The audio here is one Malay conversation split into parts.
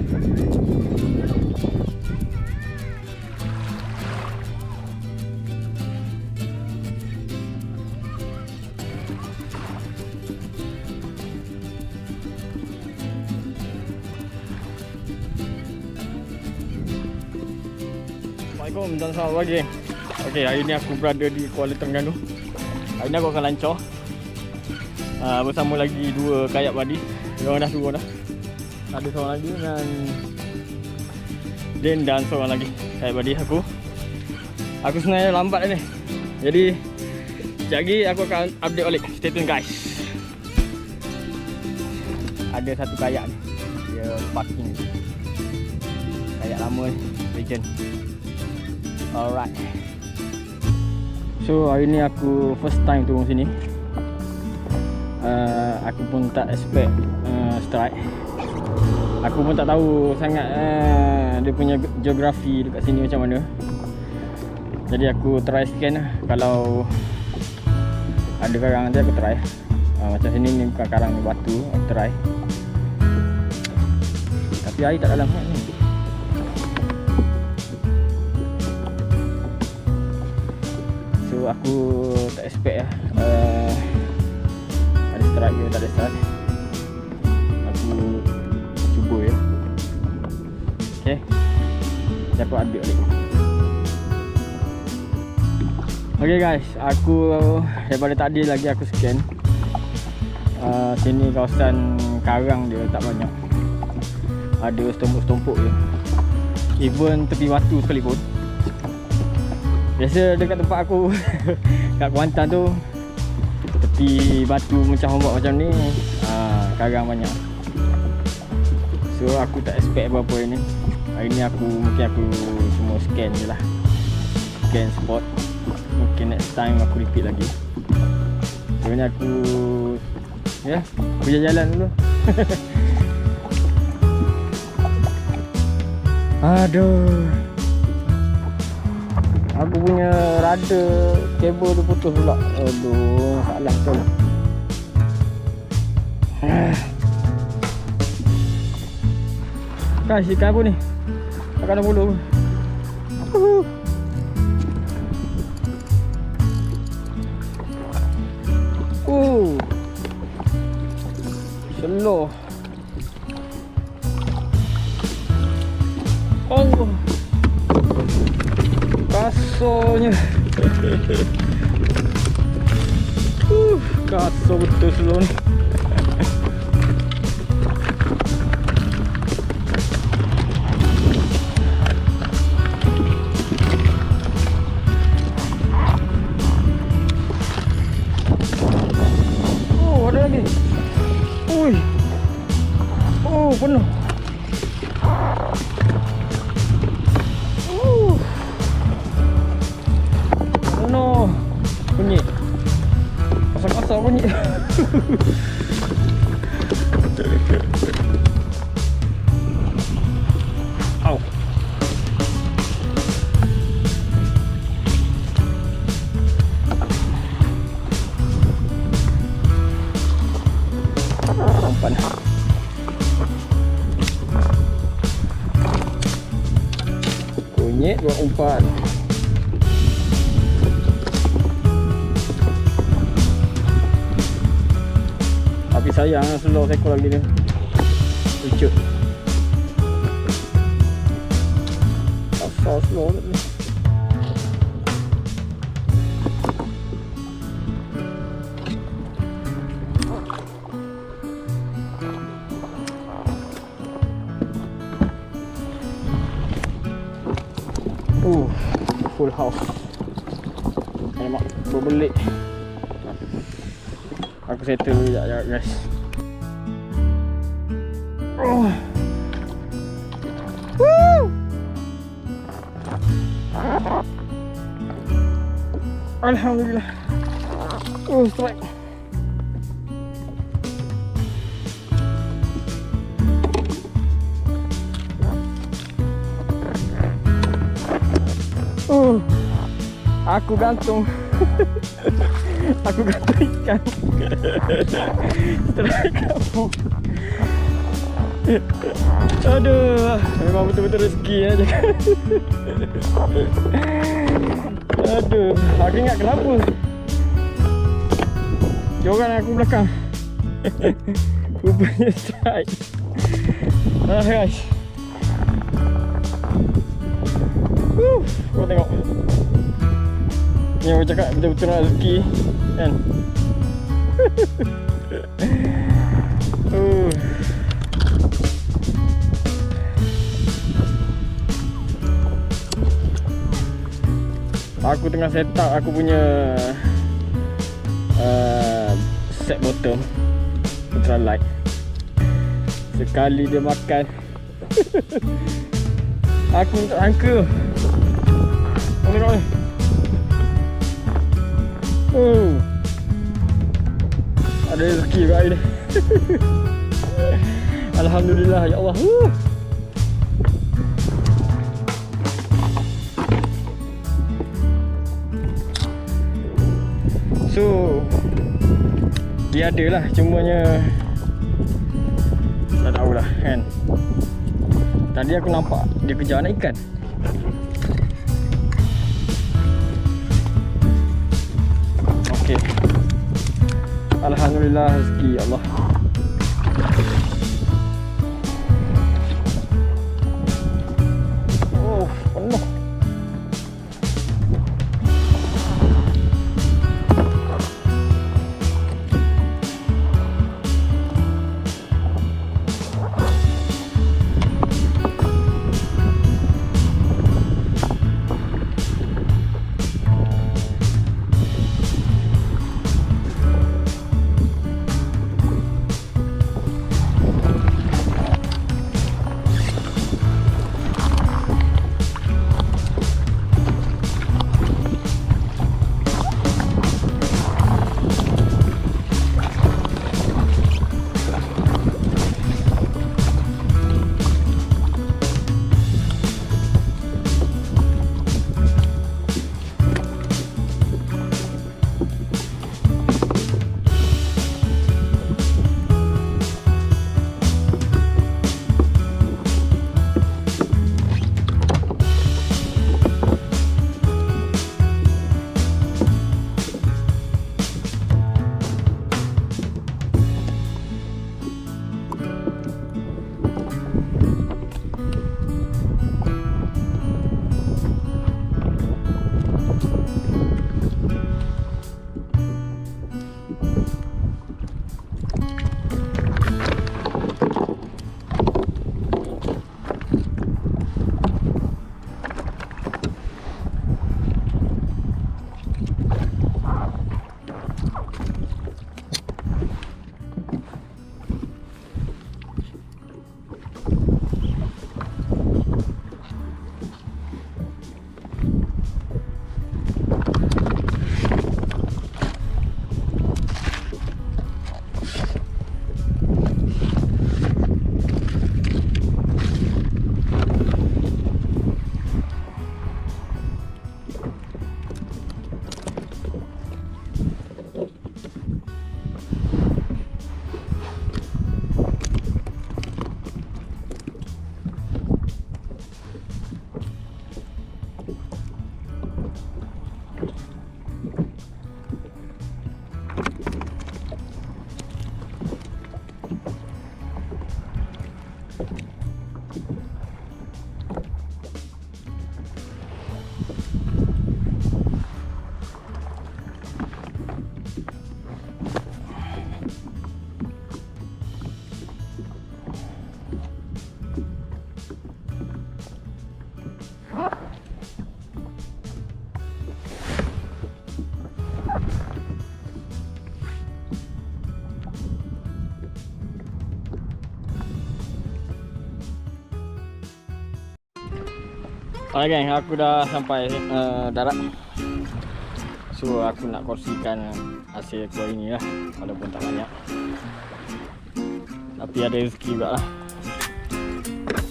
Assalamualaikum dan selamat pagi. Okey, hari ni aku berada di Kuala Terengganu. Hari ni aku akan lancar bersama lagi dua kayak buddy. Diorang dah turun dah. Ada seorang lagi dengan Dan dan seorang lagi kayak buddy aku. Aku sebenarnya lambat dah ni. Jadi sekejap lagi aku akan update balik. Stay tune guys. Ada satu kayak ni. Dia parking. Kayak lama ni, legend. Alright. So hari ni aku first time turun sini. Aku pun tak expect strike. Aku pun tak tahu sangat dia punya geografi dekat sini macam mana. Jadi aku try scan lah. Kalau ada karang nanti aku try. Macam sini ni bukan karang ni, batu. Aku try. Tapi air tak dalam ni. Aku tak expect lah ada strike ke tak ada strike. Aku cuba je. Okay, jadi aku update balik. Okay guys, aku daripada tadi lagi aku scan. Sini kawasan karang dia tak banyak. Ada setumpuk-setumpuk je. Even tepi batu sekalipun. Biasa dekat tempat aku kat Kuantan tu, tepi batu macam ombak macam ni, karang banyak. So aku tak expect apa-apa hari ni. Hari ni mungkin aku cuma scan je lah. Scan spot. Mungkin next time aku repeat lagi. Sebenarnya aku aku jalan dulu. Aduh, aku punya rada kabel tu putus pula. Aduh, salah tu. Guys, ikan apa ni? Tak ada bulu. Seloh. Oh. Kasarnya. Kasar betul seluruh ni. Oh, ada lagi. Ui. Oh, penuh. Bunyi kasar-kasar bunyi. Au. Umpan. Kunyit buat umpan. Tapi sayang seluruh sekor lagi ni. Lucut. Kasar seluruh ni. Full house. Alamak, berbelik. Aku settle sekejap guys. Alhamdulillah. Strike. Aku gantung. Aku gantung ikan. Strike kamu. Aduh, memang betul-betul rezeki ya cakap. Aduh, aku ingat kenapa joran aku belakang. Rupanya strike. Guys, kau tengok ni, aku cakap betul-betul nak rezeki kan. Aku tengah set up aku punya set bottom ultralight. Sekali dia makan aku tak sangka. Kau tengok ni. Ada rezeki kat air ni. Alhamdulillah ya Allah. So dia ada lah, cumanya tak tahulah kan. Tadi aku nampak dia kejar anak ikan. Okey, alhamdulillah rezeki ya Allah. Oh, penuh. Alright gang, aku dah sampai darat. So aku nak kongsikan hasil aku hari ni lah, walaupun tak banyak, tapi ada rezeki juga lah.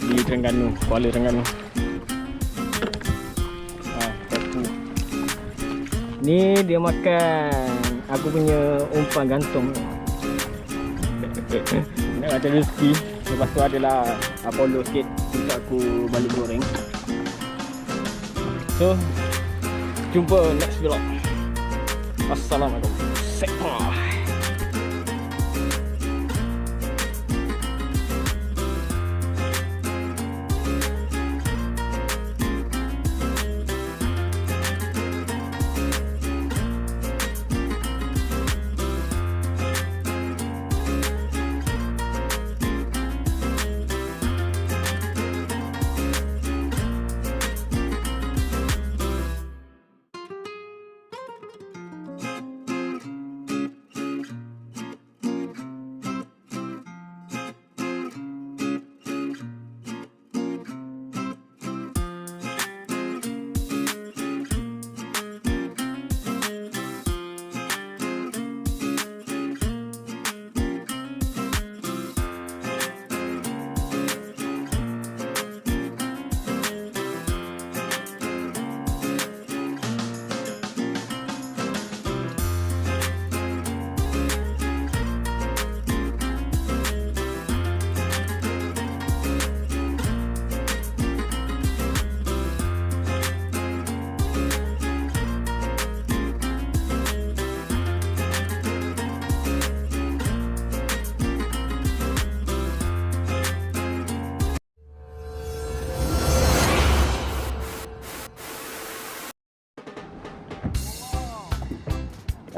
Di Terengganu, Kuala Terengganu. Ni dia makan aku punya umpan gantung. Nak ada rezeki. Lepas tu adalah polo sikit untuk aku balik goreng. So, jumpa next vlog. Assalamualaikum. Sekor.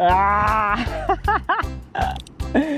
Ah! You